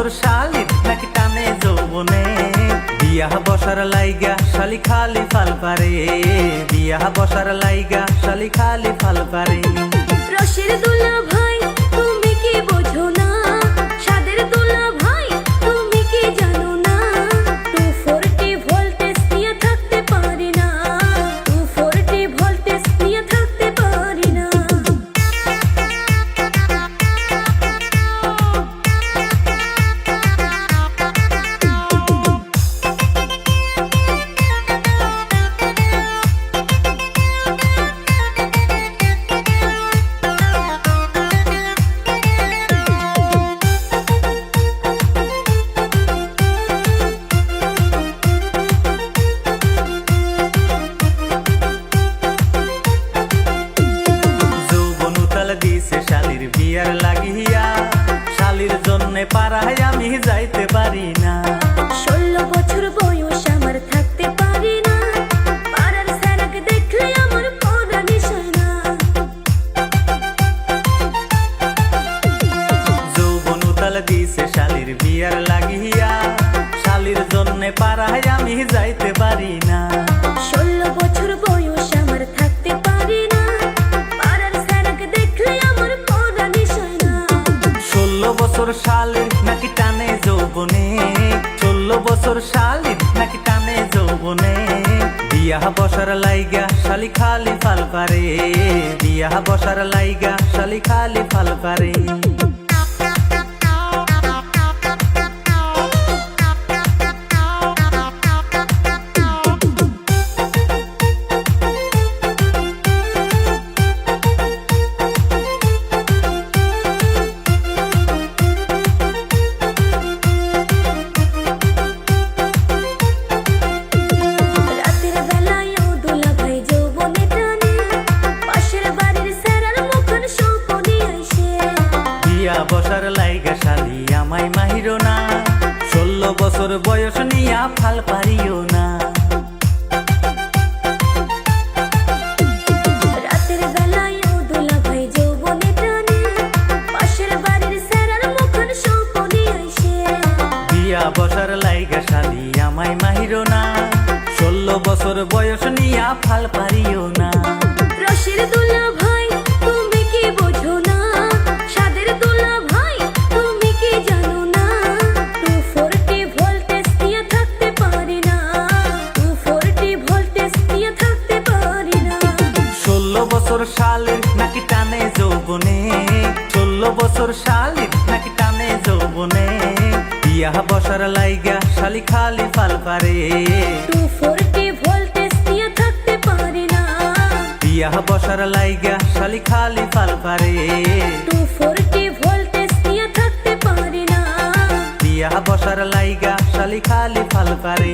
বছর শালির নাকি টানে যৌবনে বিয়া বসার লাইগা শালি খালি ফাল পারে বিয়া বসার লাইগা শালি খালি ফাল পারে রসের দুলা ভাই তুমি কি বোঝো না সাদের দুলা ভাই তুমি কি জানো না 240 ভোল্টেজ নিয়ে থাকতে পারি না 240 ভোল্টেজ নিয়ে থাকতে পারি না শালির বিয়ার লাগিয়া শালির জন্যে পাড়ায় আমি যাইতে পারি না 16 বছর বয়স আমার থাকতে পারি না পাড়ার সারাকে দেখলে আমার পড়া নিশায় না যৌবন উতাল দিছে শালির বিয়ার লাগিয়া শালির জন্যে পাড়ায় আমি যাইতে পারি না 16 বছর বয়স আমার থাকতে পারি না পাড়ার সারাকে দেখলে আমার পড়া নিশায় না 16 বছর শালির নাকি টানে যৌবনে 16 বছর শালির নাকি টানে যৌবনে বিয়া বসার লাইগা শালি খালি ফাল পারে বিয়া বসার লাইগা শালি খালি ফাল পারে বসার লাইগা শালি আমায় মাহিরো না 16 বছর বয়স নিয়া ফাল পারিও না রাতের বেলায় ও দুলা ভাই যৌবনে টানে পাশের বাড়ির সেরার মুখের সপনে আইসে বিয়া বসার লাইগা শালি আমায় মাহিরো না 16 বছর বয়স নিয়া ফাল পারিও না রসের দুলা ভাই তুমি কি বোঝো না সাদের দুলা ভাই তুমি কি জানো না 240 ভোল্টেজ নিয়ে থাকতে পারি না 240 ভোল্টেজ নিয়ে থাকতে পারি না 16 বছর শালির নাকি টানে যৌবনে 16 বছর শালির নাকি টানে যৌবনে বিয়া বসার লাইগা শালি খালি ফাল পারে 240 ভোল্টেজ নিয়ে থাকতে পারি না বিয়া বসার লাইগা শালি খালি ফাল পারে 240 ভোল্টেজ নিয়ে থাকতে পারি না বিয়া বসার লাইগা শালি খালি ফাল পারে।